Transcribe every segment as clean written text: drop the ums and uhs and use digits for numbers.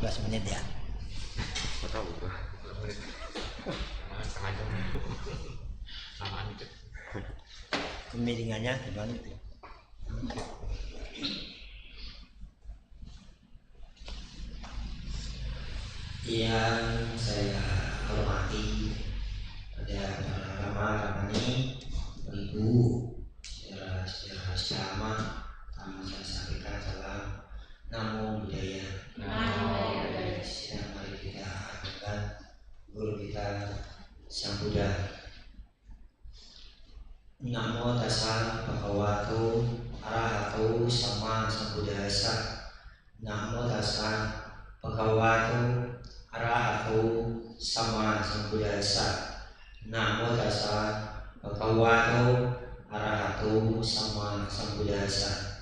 15 menit ya. Tahu menit. Setengah jam. Lamaan itu. Kemiringannya gimana itu? Yang saya hormati pada para ramah-ramani, ibu, saudara selama, saya sampaikan salam Namo Buddhaya. Dan mari kita aturkan guru kita Sang Buddha. Namo tassa bhagavato arahato sama sambuddhassa. Namo tassa bhagavato arahato sama sambuddhassa. Namo tassa bhagavato arahato sama sambuddhassa.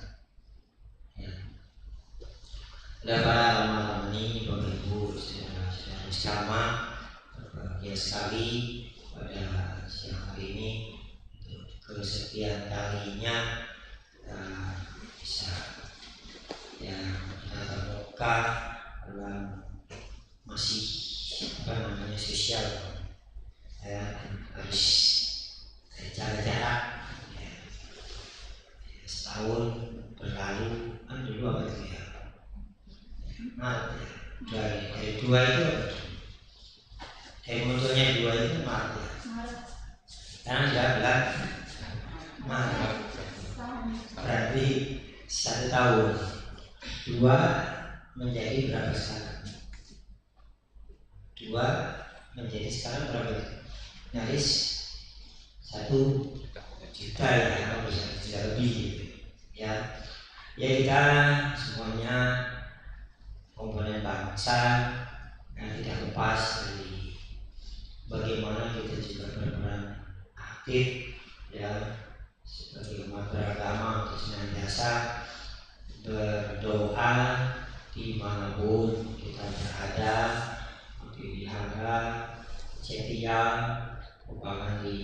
Para ramah-ramani, Bapak Ibu, saudara-saudara bersama, berbahagia sekali pada siang hari ini untuk kesekian kalinya kita bisa kita terbuka dalam masih sosial, harus jarak-jarak setahun berlalu kan dulu apa itu ya? Maret ya. Dari dua itu dari munculnya dua itu Maret ya. Sekarang sudah bulan Maret, berarti 1 tahun. Dua menjadi berapa sekarang? Dua menjadi sekarang berapa? Nyaris 1 juta ya, bisa lebih gitu. Ya kita semuanya komponen bangsa yang tidak lepas dari bagaimana kita juga berperan aktif ya sebagai umat beragama untuk senantiasa berdoa dimanapun kita berada, di wihara, cetia, bahkan di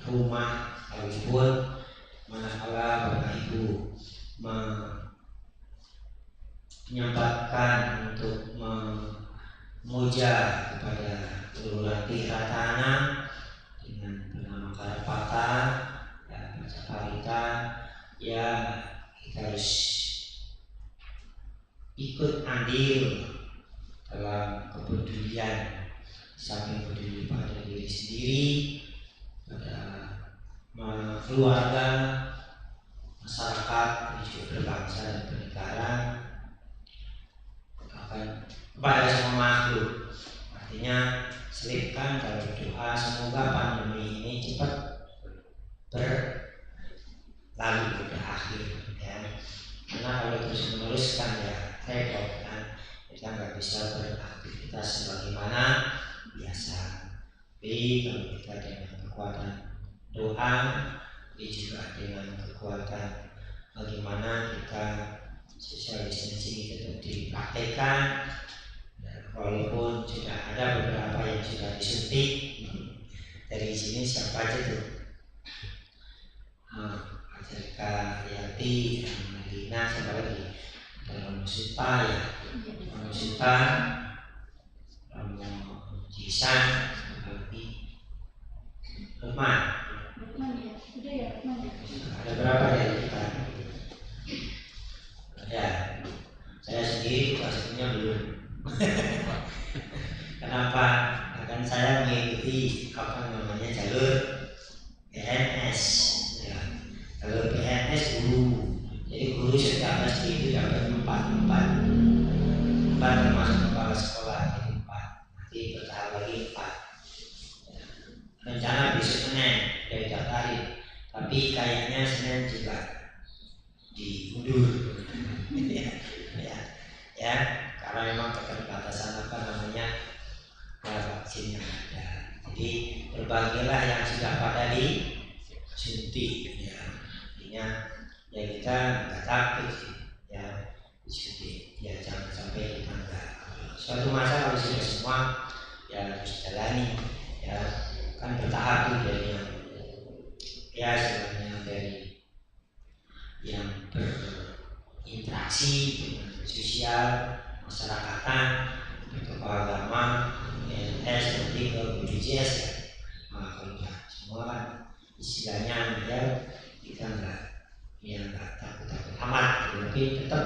rumah sekalipun, manakala Bapak Ibu menyempatkan untuk memuja kepada Lulati Ratana dengan bernama Karapata dan baca parita, ya kita harus ikut andil dalam kepedulian, samping peduli pada diri sendiri, pada keluarga, masyarakat, juga berbangsa dan bernegara, kepada semua makhluk. Artinya selipkan dalam doa semoga pandemi ini cepat berlalu, berakhir ya. Karena kalau terus menerus kan ya repot kan, kita nggak bisa beraktivitas sebagaimana biasa. Tapi kalau kita dengan kekuatan doa, tapi juga dengan kekuatan bagaimana kita social distancing tetap dipraktekkan. Walaupun sudah ada beberapa yang sudah disuntik dari sini, siapa aja tuh? Ajarka Yati, Madinah, siapa lagi? Dalam Suta ya, Dalam Suta, Dalam Jisan, lagi Lukman. Ya, udah ya Lukman ya. Ada berapa dari kita? Ada. Saya sendiri pastinya belum. Kenapa? Akan saya mengikuti jalur PNS ya. Jalur PNS guru. Jadi guru setiap SD itu dapat 4 termasuk kepala sekolah, jadi 4. Nanti bertahap lagi 4 ya. Rencana besok Senin dari daftarin, tapi kayaknya Senin juga diundur ya, karena memang keterbatasan vaksin yang ada. Jadi berbagilah yang sudah pada disuntik ya. Artinya ya kita nggak takut sih ya disuntik ya, jangan sampai kita nggak. Suatu masa kalau sudah semua ya harus jalani ya, kan bertahap tuh dari yang ya sebenarnya dari yang berinteraksi dengan sosial masyarakatan tokoh agama, PNS, nanti ke BPJS ya. Nah, kalau semua kan istilahnya ya kita nggak takut amat, tapi tetap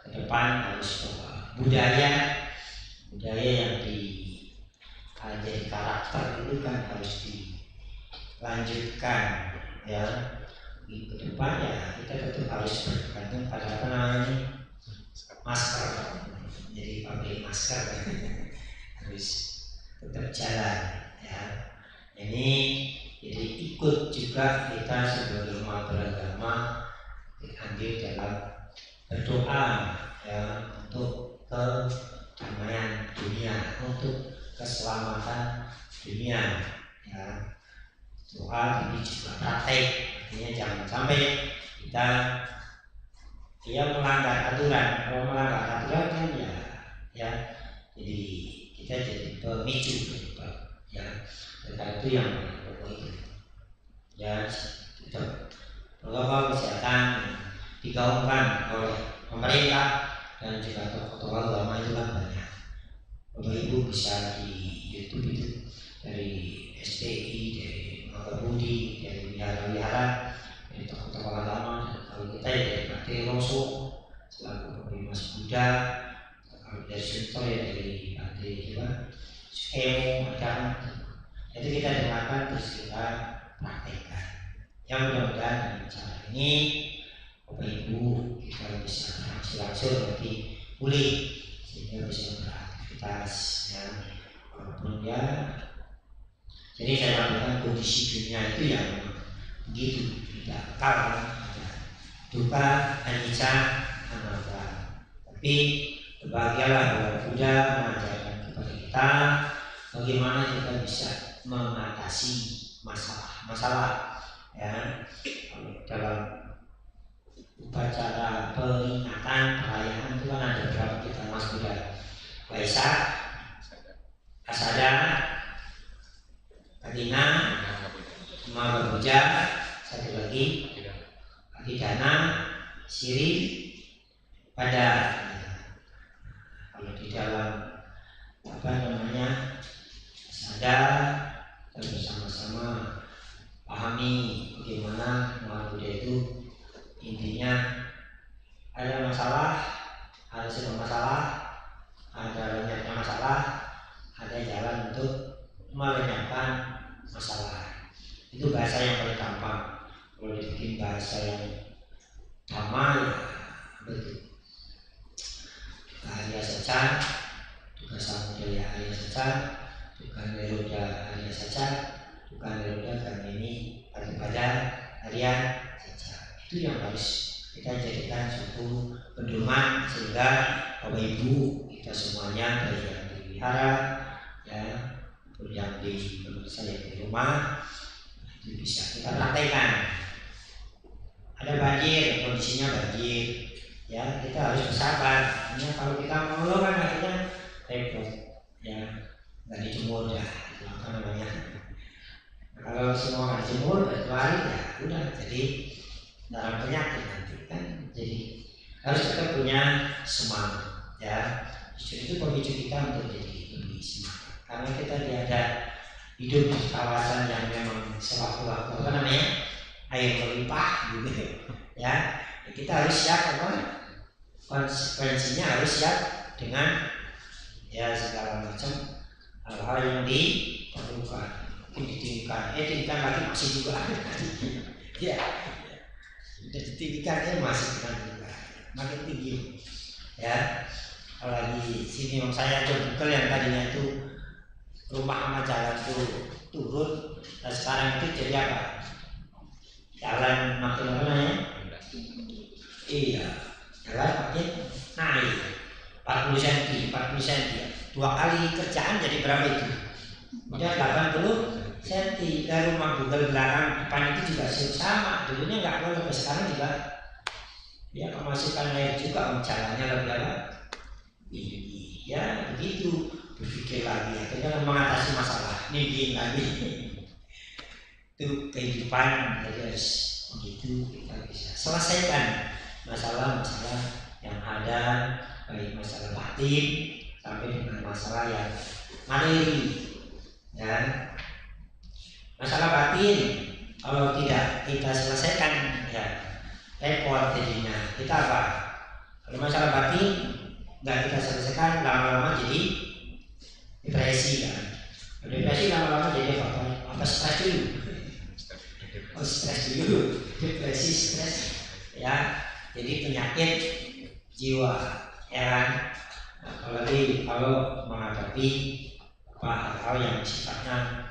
ke depan harus budaya yang jadi karakter itu kan harus dilanjutkan ya. Di ke depan ya kita tetap harus bergantung pada apa namanya masker, jadi pabrik masker harus tetap jalan ya. Ini jadi ikut juga kita sebagai umat beragama diambil dalam berdoa ya, untuk kedamaian dunia, untuk keselamatan dunia ya. Doa ini juga praktek, artinya jangan sampai kita melanggar aturan. Kalau melanggar aturan kan ya jadi kita jadi pemicu ya. Karena itu yang pokok itu ya, protokol kesehatan digaungkan oleh pemerintah dan juga tokoh-tokoh agama itu kan banyak. Bapak Ibu bisa di YouTube itu dari STI, dari Budi, dari wihara-wihara, dari tokoh-tokoh agama. Kalau kita ya dari Pak Roso selaku Pemimas Buddha, kalau dari Sunto ya dari Pak Emo ada. Itu kita dengarkan terus kita praktekkan. Yang mudah-mudahan dengan cara ini Bapak Ibu kita bisa langsung nanti pulih sehingga bisa beraktivitas ya, walaupun ya. Jadi saya katakan kondisi dunia itu yang begitu tidak kalah, ada duka, anicca, anatta. Tapi berbahagialah bahwa Buddha mengajarkan kepada kita bagaimana kita bisa mengatasi masalah ya. Dalam upacara peringatan perayaan itu kan ada berapa kita Mas Buddha? Waisak, Kasada, Katina, Mahapuja, satu lagi Adidana, Siri, pada kalau di dalam apa namanya sadar dan bersama-sama pahami bagaimana Mahapuja itu intinya ada masalah, ada sedang masalah, ada banyaknya masalah, ada jalan untuk melenyapkan masalah. Itu bahasa yang paling gampang. Kalau dibikin bahasa yang damai ya betul. Arya saja, juga Samudaya Arya saja, juga Niroda Arya saja, juga Niroda Gamini pada Arya saja. Itu yang harus kita jadikan suatu pedoman sehingga Bapak Ibu kita semuanya baik yang di wihara ya, yang di pemirsa yang di rumah itu bisa kita praktekkan. Ada banjir, kondisinya banjir ya, kita harus bersabar. Ya, kalau kita mau kan akhirnya repot ya, nggak dijemur ya, apa namanya. Nah, kalau semua nggak dijemur, itu hari ya udah jadi dalam penyakit nanti kan. Jadi harus kita punya semangat ya. Justru itu pemicu kita untuk jadi lebih semangat. Karena kita ada hidup di kawasan yang memang sewaktu-waktu apa namanya air melimpah gitu ya. Kita harus siap apa? Konsekuensinya harus siap dengan ya segala macam hal-hal yang diperlukan. Mungkin ditinggikan lagi masih juga ya. Ditinggikan masih juga makin tinggi ya. Apalagi sini yang saya Google yang tadinya itu rumah sama jalan tuh turun, dan sekarang itu jadi apa? Jalan makin apa namanya? Iya, jalan makin naik 40 cm, 40 cm. 2 kali kerjaan jadi berapa itu? Udah 80 cm. Dari rumah Google belakang depan itu juga sama. Dulunya nggak boleh, tapi sekarang juga ya kemasukan air juga, jalannya lebih apa? Ya begitu, berpikir lagi akhirnya mengatasi masalah ini lagi. Itu kehidupan, jadi harus begitu kita bisa selesaikan masalah-masalah yang ada, baik masalah batin, tapi dengan masalah yang materi, ya. Masalah batin kalau tidak kita selesaikan, ya repot jadinya. Kita apa? Kalau masalah batin nggak kita selesaikan, lama-lama jadi depresi kan. Depresi lama-lama jadi apa? Stres dulu. Oh, stres dulu, depresi, stres, ya. Jadi penyakit jiwa, ya kan. Nah, apalagi kalau menghadapi hal-hal yang sifatnya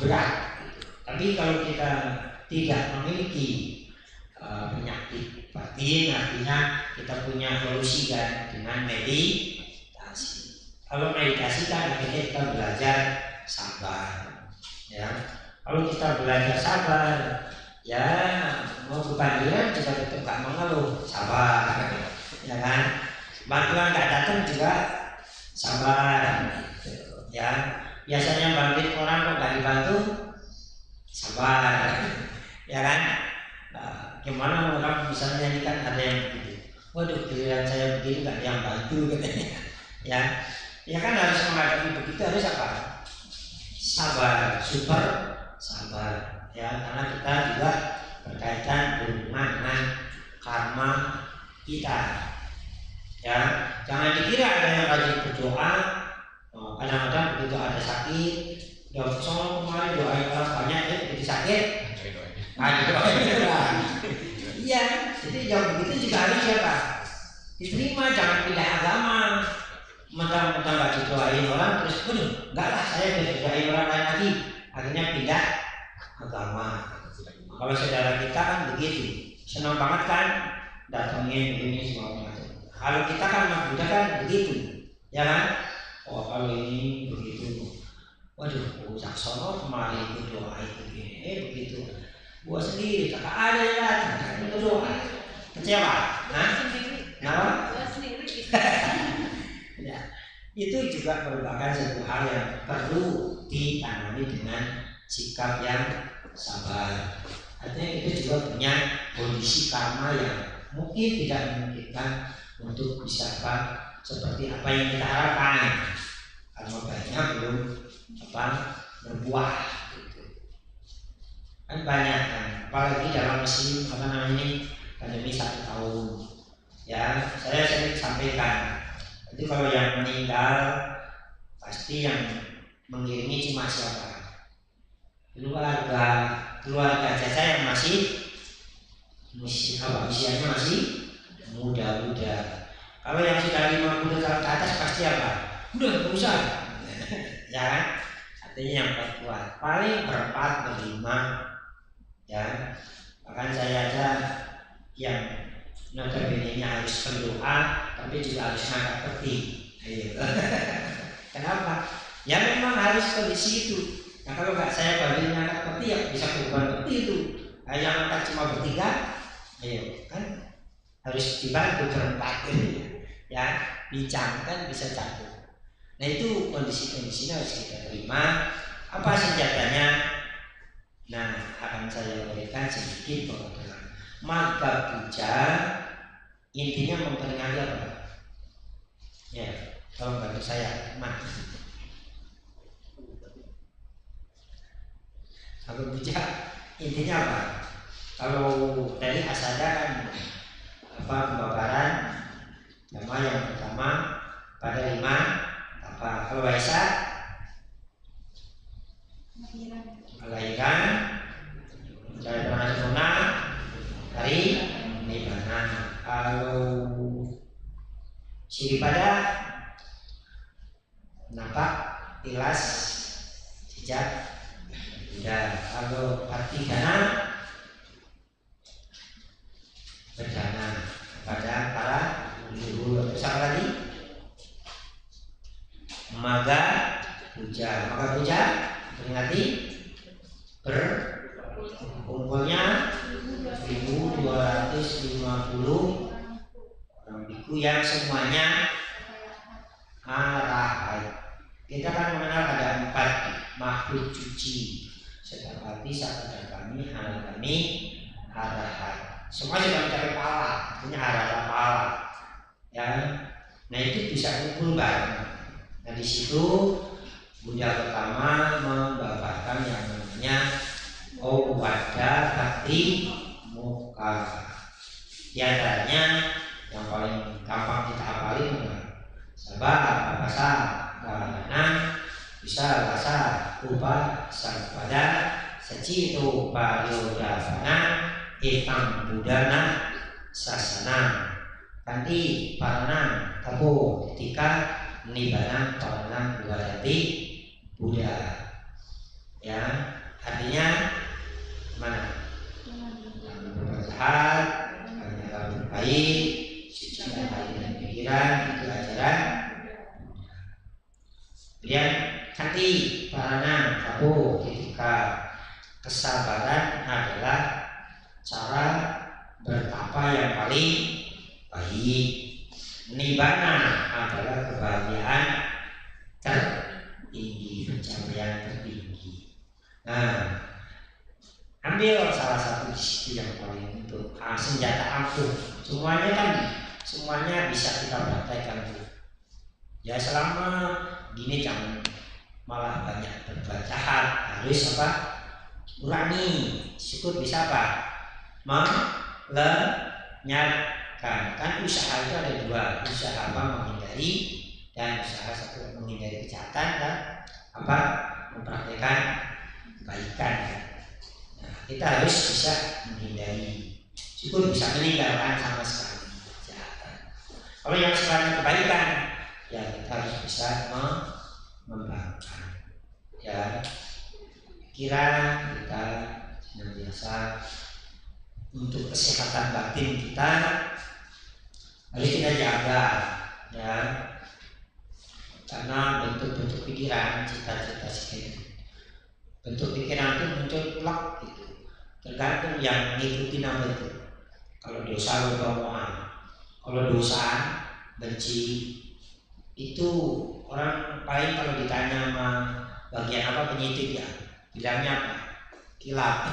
berat. Tapi kalau kita tidak memiliki penyakit batin, artinya kita punya solusi kan dengan meditasi. Kalau meditasi kan akhirnya kita belajar sabar, ya. Kalau kita belajar sabar, ya mau kebanjiran juga tetap gak mengeluh, sabar, ya kan. Bantuan gak datang juga sabar, ya. Biasanya bantuin orang kok gak dibantu, sabar, ya kan. Nah, gimana orang misalnya ini kan ada yang begitu, waduh giliran saya begini gak ada yang bantu katanya, ya. Ya kan harus menghadapi begitu, harus apa? Sabar, super sabar, ya, karena kita juga berkaitan berhubungan dengan karma kita, ya. Jangan dikira ada yang rajin berdoa, kadang-kadang begitu ada sakit, udah soal kemarin doain orang banyak, begitu sakit, iya. Jadi yang begitu juga harus siapa? Diterima, jangan pindah agama. Mentang-mentang gak didoain orang terus, waduh, enggak lah, saya didoain orang lain lagi, akhirnya pindah agama. Kalau saudara kita kan begitu, senang banget kan datangin ini semua. Kalau kita kan anak Buddha kan begitu, ya kan? Oh kalau ini begitu, waduh, Saksono kemarin itu doa itu gini, begitu. Gua sendiri kakak ada yang datang itu doa, kecewa, nah, kenapa? Ya, itu juga merupakan satu hal yang perlu ditangani dengan sikap yang sabar. Artinya kita juga punya kondisi karma yang mungkin tidak memungkinkan untuk bisa seperti apa yang kita harapkan. Karma baiknya belum berbuah. Gitu. Kan banyak kan, apalagi dalam mesin ini pandemi 1 tahun. Ya, saya sering sampaikan. Jadi kalau yang meninggal pasti yang mengiringi cuma siapa? Keluarga saya yang masih usianya masih muda-muda. Kalau yang sudah 50 tahun ke atas pasti apa? Udah usah. Ya kan? Artinya yang kuat paling 4, 5, ya. Bahkan saya ada yang notabene-nya harus berdoa, tapi juga harus ngangkat peti. Kenapa? Ya memang harus kondisi itu. Nah kalau nggak saya bantuin ngangkat peti, ya bisa beban peti itu. Nah, yang angkat cuma bertiga, ayo kan harus dibantu berempat, ya bincang kan bisa jatuh. Nah itu kondisi-kondisinya harus kita terima. Apa senjatanya? Nah akan saya berikan sedikit pengertian. Marga puja intinya memperingati apa? Ya, kalau nggak saya mati. Kalau puja intinya apa? Kalau tadi asada kan pembakaran nama yang pertama pada 5 apa? Kalau Waisak kelahiran, mencari peran sempurna, hari Nibbana. Kalau Siripada nampak tilas jejak Buddha. Kalau Artigana berdana pada para guru. Terus apa lagi? Maga puja. Maga puja peringati berkumpulnya 1250 orang biku yang semuanya arahat. Kita kan mengenal ada 4 makhluk suci. Sedapati sabda kami, hal kami arahat. Semua sudah mencapai pala, artinya arahat pala. Ya, Nah itu bisa kumpul bareng. Nah di situ Buddha pertama membabarkan yang namanya Owada Bhakti Muka. Di antaranya yang paling gampang kita hafalin adalah Sabah, Bahasa, Karana, Bisa, Rasa, Upa, Sampada, Sacito, Pariodasana, Ekam Budana, Sasana, Kanti, Parana, Tapo, Tika, Nibbana, Parana, Buddhati, Buddha. Ya, artinya mana? Berjahat, hanya baik, suci dan hati dan pikiran, itu ajaran. Kemudian Kanti, Parana, Tapo, Tika, kesabaran adalah cara bertapa yang paling baik. Nibbana adalah kebahagiaan tertinggi, pencapaian tertinggi. Nah, ambil salah satu di situ yang paling untuk senjata ampuh. Semuanya bisa kita praktekkan tuh. Ya selama gini jangan malah banyak berbuat jahat, harus apa? Kurangi. Syukur bisa apa? Melenyapkan. Kan usaha itu ada dua, usaha apa? Menghindari, dan usaha satu menghindari kejahatan dan apa? Mempraktekkan kebaikan. Nah, kita harus bisa menghindari. Syukur bisa meninggalkan sama sekali kejahatan. Kalau yang sifatnya kebaikan, ya kita harus bisa membangun. Ya, pikiran kita senantiasa untuk kesehatan batin kita harus kita jaga, ya, karena bentuk-bentuk pikiran, cita-cita itu, bentuk pikiran itu muncul plak gitu, tergantung yang ngikutin apa itu. Kalau dosa lupa, kalau dosa benci itu orang paling kalau ditanya sama bagian apa penyidik ya bilangnya apa? Kilap.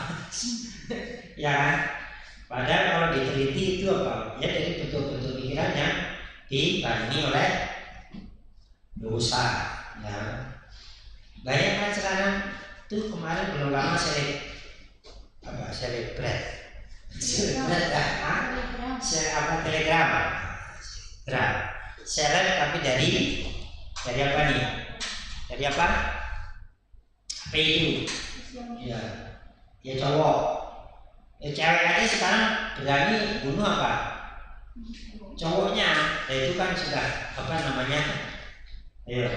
Ya kan? Padahal kalau diteliti itu apa? Ya dari bentuk-bentuk pikiran yang dibarengi oleh dosa. Ya. Banyak kan sekarang tuh kemarin belum lama selebret telegram. Seleb tapi dari apa nih? Dari apa? Apa itu? Ya, ya cowok. Ya cewek aja sekarang berani bunuh apa? Cowoknya. Ya itu kan sudah apa namanya? Ayo.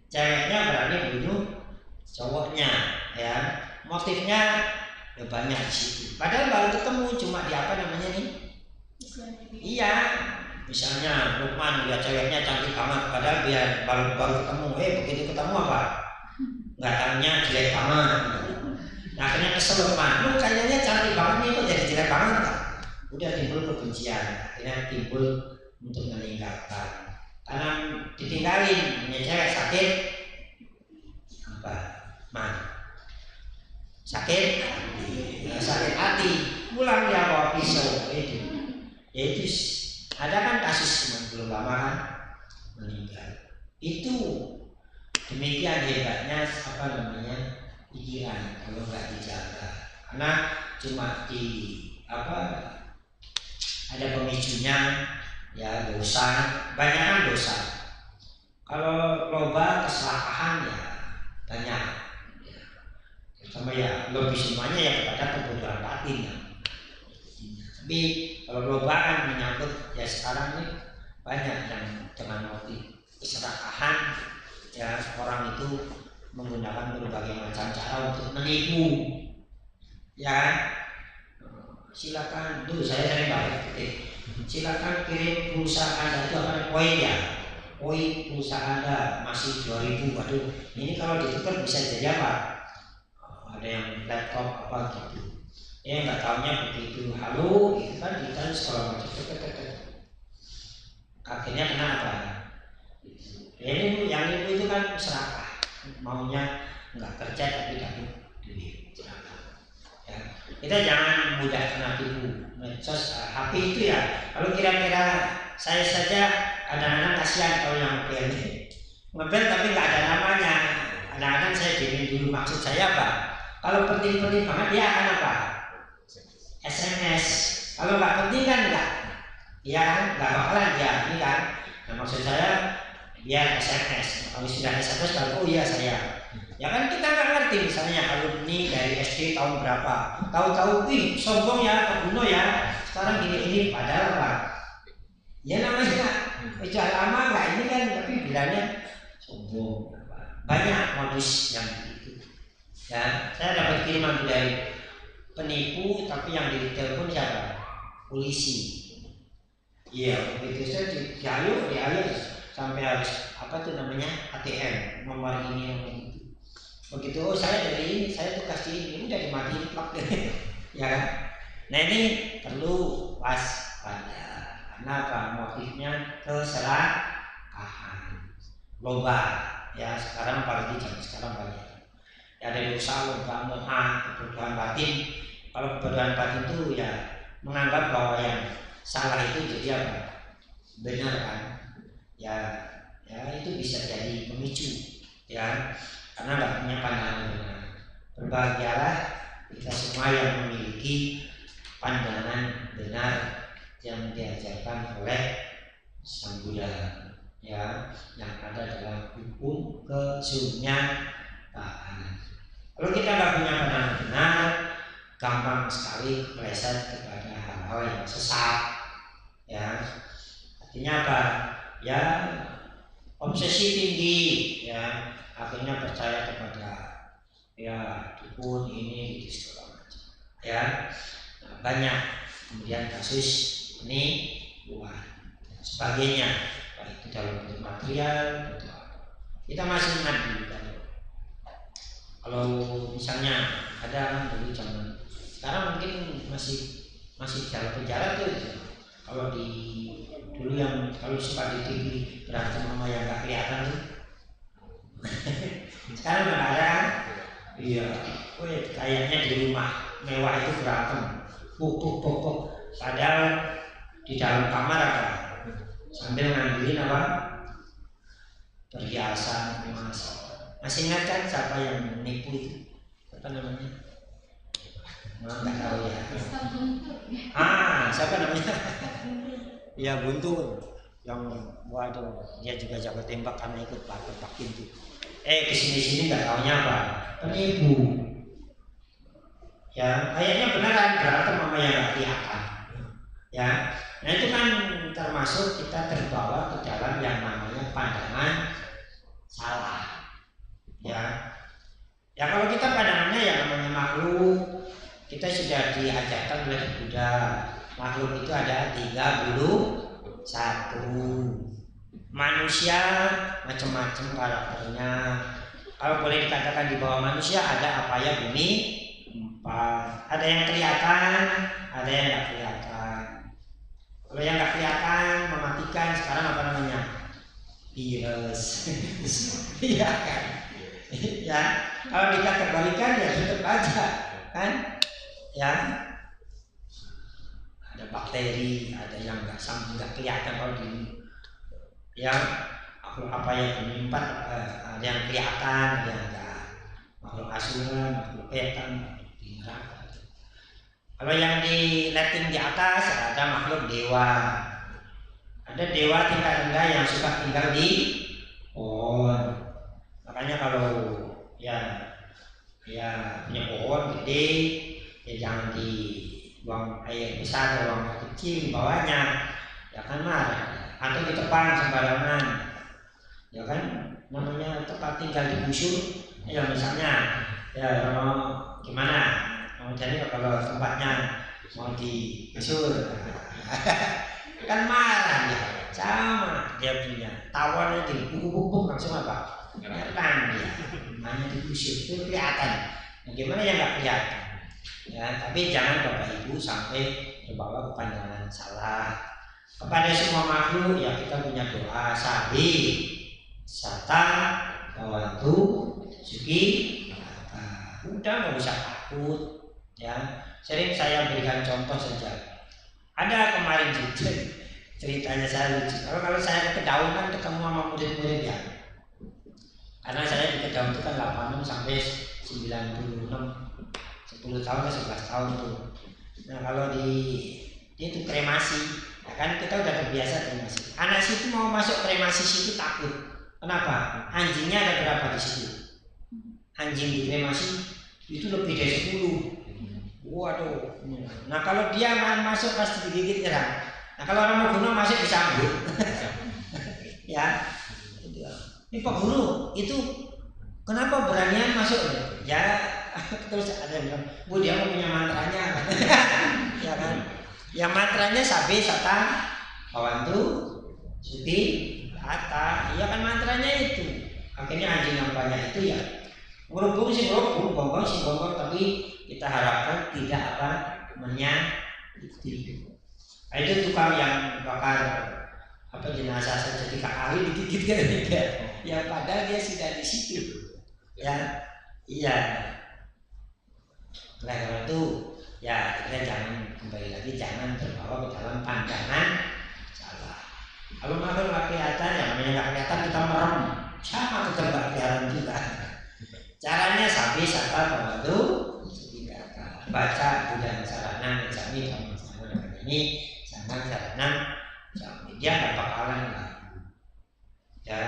Ceweknya berani bunuh cowoknya, ya. Motifnya ya banyak di situ. Padahal baru ketemu cuma di apa namanya nih? Iya. Misalnya Lukman lihat ceweknya cantik banget, padahal biar baru ketemu, begitu ketemu apa? Nggak tahunya jelek banget. Nah, akhirnya kesel Lukman, lu kayaknya cantik banget nih, kok jadi jelek banget? Udah timbul kebencian, akhirnya timbul untuk meninggalkan. Karena ditinggalin, punya cewek sakit apa? Sakit hati, pulang dia bawa pisau itu. Yaitu ada kan kasus teman belum lama kan meninggal. Itu demikian hebatnya apa namanya pikiran kalau nggak dijaga. Karena cuma di apa ada pemicunya ya dosa, banyak dosa. Kalau loba keserakahan ya banyak. Sama ya lebih semuanya ya kepada kebutuhan batin ya. Tapi kalau global menyangkut ya sekarang nih banyak yang dengan motif keserakahan ya orang itu menggunakan berbagai macam cara untuk menipu ya. Silakan dulu saya sering balik silakan kirim pulsa Anda itu akan poin ya, poin pulsa Anda masih 2000. Waduh, ini kalau ditukar bisa jadi apa? Ada yang laptop apa gitu. Ya nggak tahunya begitu halo itu kan kita sekolah macam akhirnya kenapa? Ini yang itu kan serakah, maunya nggak kerja tapi dapat duit. Ya. Kita jangan mudah kena tipu medsos HP itu ya. Kalau kira-kira saya saja kadang-kadang kasihan kalau yang ngebel tapi nggak ada namanya. Kadang-kadang saya diemin dulu. Maksud saya apa? Kalau penting-penting banget dia akan apa? SMS. Kalau nggak penting kan nggak, ya kan nggak bakalan ya ini kan. Nah, maksud saya biar SMS. Kalau sudah SMS kalau oh iya saya. Ya kan kita nggak ngerti misalnya alumni dari SD tahun berapa. Tahu-tahu ih sombong ya, kebunuh ya. Sekarang gini padahal apa? Ya namanya udah lama nggak ini kan tapi bilangnya sombong. Banyak modus yang begitu. Ya, saya dapat kiriman dari penipu tapi yang ditelepon siapa? Polisi. Iya, begitu saya diayu sampai harus apa tuh namanya ATM nomor ini yang itu. Begitu oh saya dari ini, saya tugas ini udah dimatiin plak ya kan. Nah ini perlu waspada karena apa? Motifnya keserakahan, loba ya sekarang apalagi zaman sekarang banyak. Ya ada dosa lomba moha kebutuhan batin. Kalau kebutuhan batin itu ya menganggap bahwa yang salah itu jadi apa? Benar kan? Ya itu bisa jadi pemicu ya karena nggak punya pandangan benar. Berbahagialah kita semua yang memiliki pandangan benar yang diajarkan oleh Sang Buddha ya yang ada dalam hukum kesunyataan. Kalau kita nggak punya pandangan benar, gampang sekali meleset kepada hal-hal yang sesat ya. Artinya apa? Ya obsesi tinggi ya, akhirnya percaya kepada ya dukun ini gitu segala macam ya. Nah, banyak kemudian kasus ini buat sebagainya, baik itu dalam bentuk material bentuk apa. Kita masih ingat dulu kalau misalnya ada kan dulu zaman, sekarang mungkin masih dalam penjara tuh ya. Kalau di dulu yang kalau suka di TV berantem sama yang nggak kelihatan tuh sekarang nggak ada kan? Iya, kayaknya di rumah mewah itu berantem, puk, padahal di dalam kamar apa? Sambil ngambilin apa? Perhiasan emas. Masih ingat kan siapa yang menipu itu? Apa namanya? Nggak tahu ya. Siapa namanya? Ya Guntur yang waduh dia juga jago tembak karena ikut pak pintu. Kesini nggak taunya apa? Penipu. Ya kayaknya beneran berantem sama yang nggak kelihatan. Ya, nah itu kan termasuk kita terbawa ke dalam yang namanya pandangan salah. Ya kalau kita pandangannya yang namanya makhluk, kita sudah diajarkan oleh Buddha. Makhluk itu ada 31. Manusia macam-macam karakternya. Kalau boleh dikatakan di bawah manusia ada apa ya bumi 4. Ada yang kelihatan, ada yang nggak kelihatan. Kalau yang nggak kelihatan mematikan sekarang apa namanya? Virus. Iya kan? Ya kalau dikategorikan ya tetap aja kan? Ya ada bakteri, ada yang nggak kelihatan kalau di yang apa yang menyimpan ada yang kelihatan, ada yang enggak. Makhluk asuran, makhluk petan, makhluk di neraka. Kalau yang di letting di atas ada makhluk dewa. Ada dewa tingkat rendah yang suka tinggal di pohon. Makanya kalau ya punya pohon gede, ya jangan dibuang air besar, buang air kecil di bawahnya, ya kan marah. Atau ditebang sembarangan, ya kan namanya tempat tinggal digusur. Ya misalnya, ya gimana? Jadi kalau tempatnya mau digusur, kan marah ya. Sama dia punya tawarnya dibubuk langsung apa? Nyerang dia. Namanya digusur itu kelihatan. Nah, gimana yang nggak kelihatan? Ya, tapi jangan Bapak Ibu sampai terbawa ke pandangan salah. Kepada semua makhluk ya kita punya doa sabi, sata, bawantu, suki, udah nggak usah takut ya. Sering saya berikan contoh saja. Ada kemarin ceritanya saya lucu. Kalau saya ke Kedaung kan ketemu sama murid-murid ya. Karena saya di Kedaung itu kan 86 sampai 96, 10 tahun ke 11 tahun tuh. Nah kalau di itu kremasi, ya kan kita udah terbiasa kremasi. Anak situ mau masuk kremasi situ takut. Kenapa? Anjingnya ada berapa di situ? Anjing di kremasi itu lebih dari 10. Waduh. Nah kalau dia masuk pasti digigit nyerang. Nah kalau orang mau bunuh masuk disambut. Ya. Ini Pak Guru itu kenapa beranian masuk? Ya terus ada yang bilang, Bu dia mau punya mantranya. Ya kan? Ya mantranya sabi sata kawantu suti ata. Ya kan mantranya itu. Akhirnya anjing yang banyak itu ya ngerubung sih ngerubung, gonggong sih gonggong, tapi kita harapkan tidak menyakiti. Nah, itu tukang yang bakar jenazah saja di kali digigit kan tidak. Ya padahal dia sudah di situ. Ya, iya. Nah kalau itu ya kita jangan kembali lagi jangan terbawa ke dalam pandangan salah. Kalau makhluk nggak kelihatan ya namanya nggak kelihatan kita merem sama tetap nggak kelihatan juga. Caranya sapi sata pembantu baca bulan sarana jami kamu sama ini sama sarana jami dia nggak bakalan lah. Ya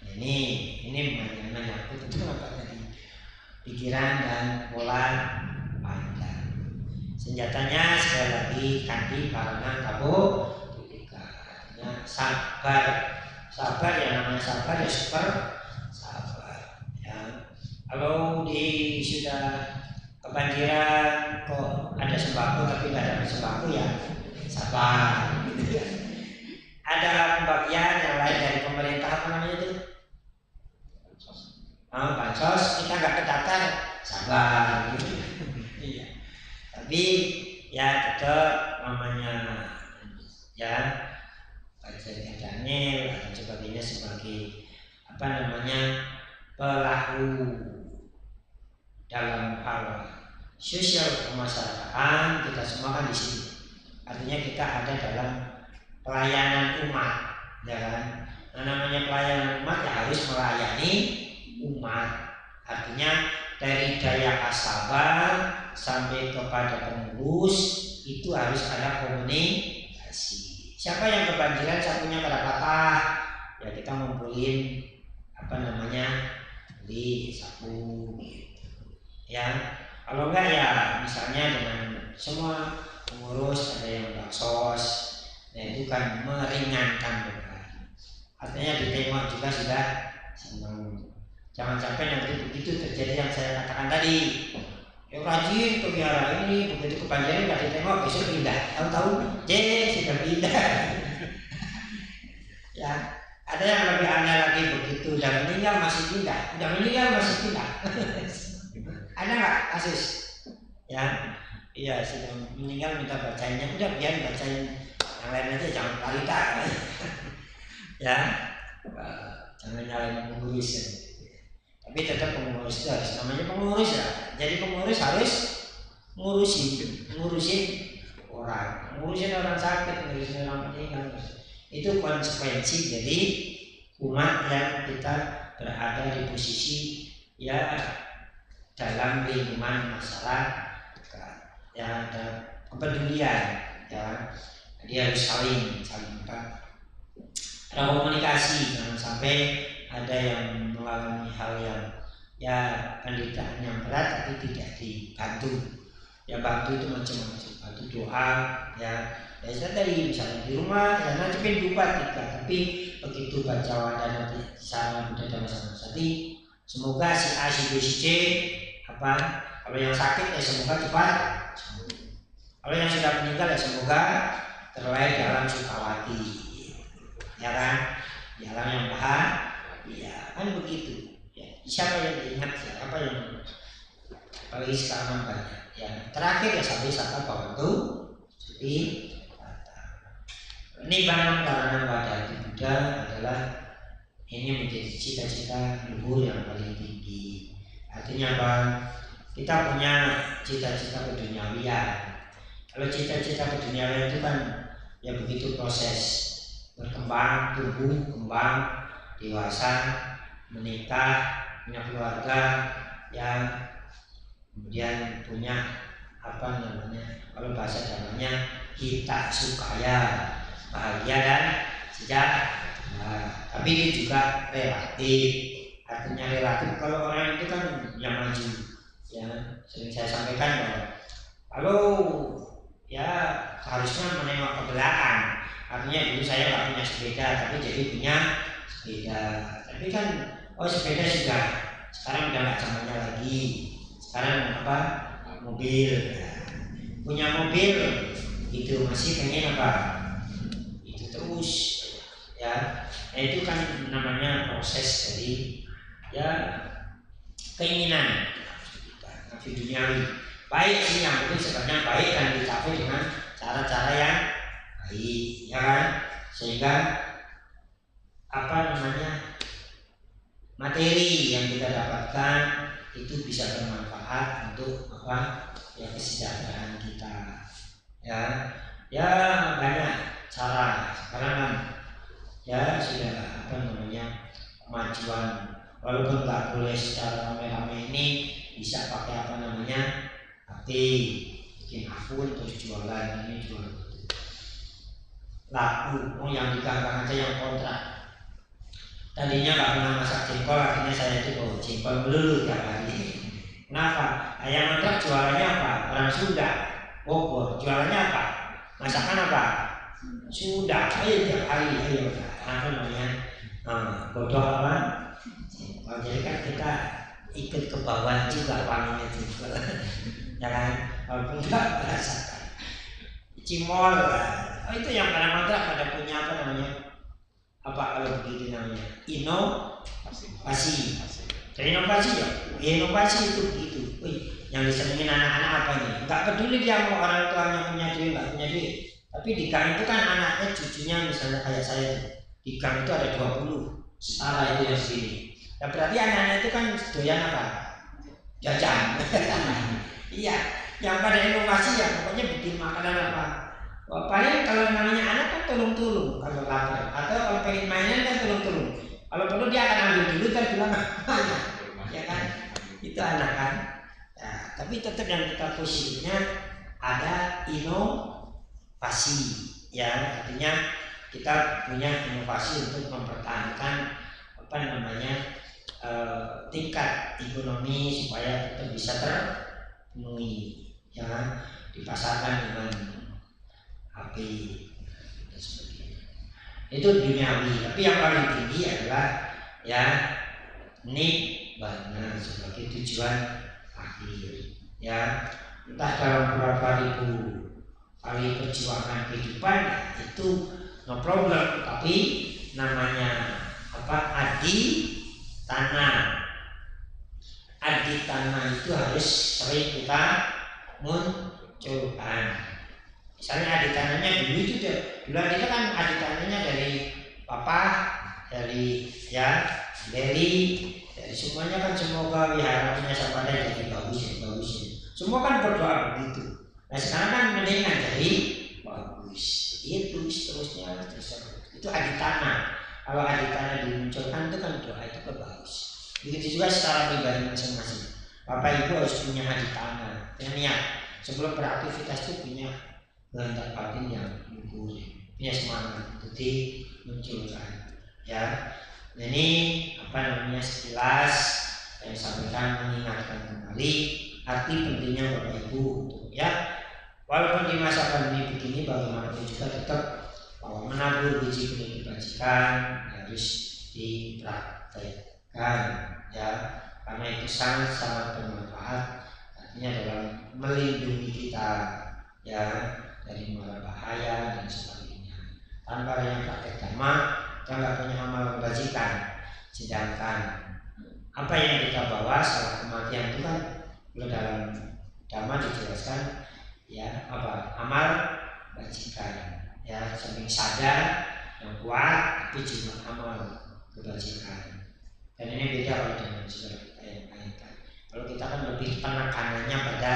ini menyangkut itu apa tadi pikiran dan pola pandang. Senjatanya sekali lagi kandi karangan kamu artinya sabar yang namanya sabar ya super sabar ya. Kalau sudah kebanjiran kok ada sembako tapi tidak ada sembako ya sabar. Ada pembagian yang lain dari pemerintah apa namanya itu? Bansos kita nggak kedaftar sabar. Iya. Tapi ya tetap namanya ya kajian Daniel dan sebagainya sebagai pelaku dalam hal sosial kemasyarakatan kita semua kan di sini. Artinya kita ada dalam pelayanan umat, ya kan? Nah, namanya pelayanan umat ya harus melayani umat. Artinya dari daya kasabah sampai kepada pengurus itu harus ada komunikasi. Siapa yang kebanjiran, siapa punya kata-kata, ya kita ngumpulin di sapu gitu. Ya, kalau enggak ya misalnya dengan semua pengurus ada yang baksos, nah itu kan meringankan beban. Artinya ditengok juga sudah senang. Jangan sampai nanti begitu terjadi yang saya katakan tadi. Yang rajin ke biara ini begitu kebanjiran nggak ditengok besok pindah. Tahu-tahu sudah pindah. Ya, ada yang lebih aneh lagi begitu. Udah meninggal masih pindah. Udah meninggal masih pindah. Ada nggak kasus? Ya, iya sudah meninggal minta bacainnya. Udah biar bacain yang lain aja, jangan parita. Ya, jangan nyalain pengurus ya. Tapi tetap pengurus itu harus namanya pengurus ya. Jadi pengurus harus ngurusin orang sakit, ngurusin orang meninggal. Itu konsekuensi jadi umat yang kita berada di posisi ya dalam lingkungan masyarakat ya ada kepedulian ya. Jadi harus saling ada komunikasi, jangan sampai ada yang mengalami hal yang ya penderitaan yang berat tapi tidak dibantu. Ya bantu itu macam-macam, bantu doa ya. Ya saya tadi misalnya di rumah ya nancepin 2-3 tapi begitu baca wanda nanti sama Buddha Dhamma Sangha-Sati semoga si A si B si C kalau yang sakit ya semoga cepat sembuh. Kalau yang sudah meninggal ya semoga terlahir dalam sukawati ya kan, di alam yang bahagia kan begitu ya. Siapa yang diingat siapa yang apalagi sekarang banyak ya. Terakhir ya sampai saka bawantu jadi ini barang pada Buddha adalah ini menjadi cita-cita luhur yang paling tinggi. Artinya apa? Kita punya cita-cita keduniawian. Kalau cita-cita keduniawian itu kan ya begitu proses berkembang, tumbuh, kembang, dewasa, menikah, punya keluarga, yang kemudian punya apa namanya, kalau bahasa Jawanya kita sukaya, bahagia dan sejahtera. Tapi ini juga relatif, artinya relatif. Kalau orang itu kan yang maju, ya sering saya sampaikan bahwa kalau ya harusnya menengok ke belakang. Artinya dulu saya nggak punya sepeda, tapi jadi punya sepeda. Tapi kan sepeda sudah sekarang udah nggak zamannya lagi. Sekarang apa? Mobil. Punya mobil itu masih pengen apa? Itu terus ya. Nah, itu kan namanya proses dari ya keinginan nafsu duniawi. Baik sih, yang penting sebenarnya baik dan dicapai dengan cara-cara yang baik, ya kan? Sehingga apa namanya, materi yang kita dapatkan itu bisa bermanfaat untuk apa ya, kesejahteraan kita, ya banyak cara sekarang kan ya, sudah apa namanya, kemajuan. Walaupun nggak boleh secara rame-rame, ini bisa pakai apa namanya, HP, bikin akun terus jualan, ini jual laku. Yang diganggang aja yang kontrak. Tadinya nggak pernah masak jengkol, akhirnya saya itu bawa jengkol melulu tiap hari. Kenapa? Ayam kontrak jualannya apa? Orang Sunda, Bogor. Jualannya apa? Masakan apa? Sunda. Ayo tiap hari, ayo. Apa namanya? Godok apa? Jengkol. Jadi kan kita ikut ke bawah juga wanginya jengkol. Ya kan? Walaupun nggak merasakan. Cimol. Itu yang pada kontrak pada punya apa namanya? Apa kalau begitu namanya? Inovasi. Jadi inovasi ya, inovasi itu begitu. Yang disenengin anak-anak apa nih? Nggak peduli dia mau orang tuanya punya duit nggak punya duit. Tapi di gang itu kan anaknya, cucunya misalnya kayak saya, di gang itu ada 20, setara itu yang segini. Ya berarti anak-anak itu kan doyan apa? Jajan. Iya, yang pada inovasi ya pokoknya bikin makanan apa. Paling kalau namanya anak kan tolong-tolong kalau lapar, atau kalau pengen mainan kan tolong-tolong. Kalau perlu dia akan ambil dulu dan bilang ya kan, itu anak kan. Ya, tapi tetap yang kita positifnya ada inovasi, ya artinya kita punya inovasi untuk mempertahankan apa namanya, tingkat ekonomi supaya tetap bisa terpenuhi, ya dipasarkan dengan HP dan sebagainya. Itu duniawi, tapi yang paling tinggi adalah ya nibbana sebagai tujuan akhir. Ya, entah dalam berapa ribu kali perjuangan kehidupan itu no problem, tapi namanya apa, adi tanah itu harus sering kita munculkan. Misalnya adik tanahnya dulu itu dulu kita kan adik tanahnya dari papa, dari ya dari semuanya kan, semoga wihara Sapada jadi bagus ya. Semua kan berdoa begitu. Nah sekarang kan mendingan jadi bagus. Itu seterusnya itu adik tanah. Kalau adik tanah dimunculkan itu kan doa itu bagus. Begitu juga secara pribadi masing-masing. Bapak ibu harus punya adik tanah. Niat sebelum beraktivitas itu punya kehendak batin yang luhur, punya semangat itu dimunculkan. Ya, ini apa namanya, sekilas saya sampaikan, mengingatkan kembali arti pentingnya Bapak Ibu untuk ya, walaupun di masa pandemi begini bagaimanapun juga tetap bahwa menabur biji benih kebajikan harus dipraktekkan, ya karena itu sangat bermanfaat, artinya dalam melindungi kita ya dari mara bahaya dan sebagainya. Tanpa yang praktek dhamma, kita nggak punya amal kebajikan. Sedangkan apa yang kita bawa setelah kematian itu kan, kalau dalam dhamma dijelaskan ya apa, amal kebajikan. Ya samping sadar yang kuat, tapi juga amal kebajikan. Dan ini beda kalau dengan ayat-ayat. Kalau kita kan lebih penekanannya pada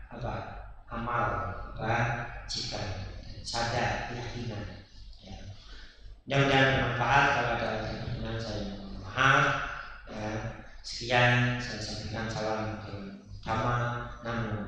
apa, amal kebajikan. sadar keyakinan. Ya. Mudah-mudahan bermanfaat. Kalau ada kekurangan saya mohon maaf. Ya. Sekian saya sampaikan salam utama. Namo